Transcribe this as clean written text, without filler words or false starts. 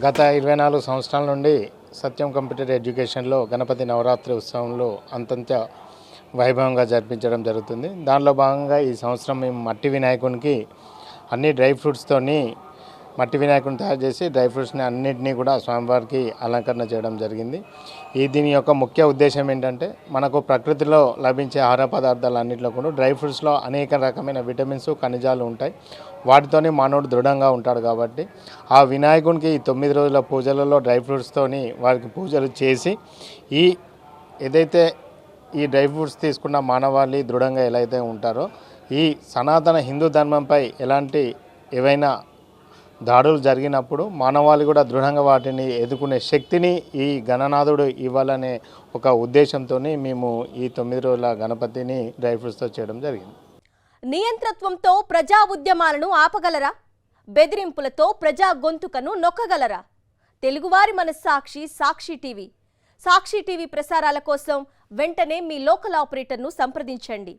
గత 24 సంవత్సరాల నుండి సత్యం కంప్యూటర్ ఎడ్యుకేషన్లో గణపతి నవరాత్రి ఉత్సవంలో అంతంత వైభవంగా జరిపించడం జరుగుతుంది. దానిలో భాగంగా ఈ సంవత్సరం మేము మట్టి వినాయకునికి అన్ని డ్రై ఫ్రూట్స్తోని మట్టి వినాయకుని తయారు చేసి డ్రై ఫ్రూట్స్ని అన్నింటినీ కూడా స్వామివారికి అలంకరణ చేయడం జరిగింది. దీని యొక్క ముఖ్య ఉద్దేశం ఏంటంటే మనకు ప్రకృతిలో లభించే ఆహార పదార్థాలు అన్నింటిలో కూడా డ్రై ఫ్రూట్స్లో అనేక రకమైన విటమిన్స్ ఖనిజాలు ఉంటాయి. వాటితోనే మానవుడు దృఢంగా ఉంటాడు. కాబట్టి ఆ వినాయకునికి ఈ 9 రోజుల పూజలలో డ్రై ఫ్రూట్స్తోని వారికి పూజలు చేసి ఏదైతే ఈ డ్రై ఫ్రూట్స్ తీసుకున్న మానవాళి దృఢంగా ఎలా అయితే ఉంటారో ఈ సనాతన హిందూ ధర్మంపై ఎలాంటి ఏవైనా దాడులు జరిగినప్పుడు మానవాళి కూడా దృఢంగా వాటిని ఎదుర్కొనే శక్తిని ఈ గణనాథుడు ఇవ్వాలనే ఒక ఉద్దేశంతో మేము ఈ 9 రోజుల గణపతిని డ్రై ఫ్రూట్స్తో చేయడం జరిగింది. నియంతృత్వంతో ప్రజా ఉద్యమాలను ఆపగలరా? బెదిరింపులతో ప్రజా గొంతుకను నొక్కగలరా? తెలుగువారి మన సాక్షి టీవీ ప్రసారాల కోసం వెంటనే మీ లోకల్ ఆపరేటర్ను సంప్రదించండి.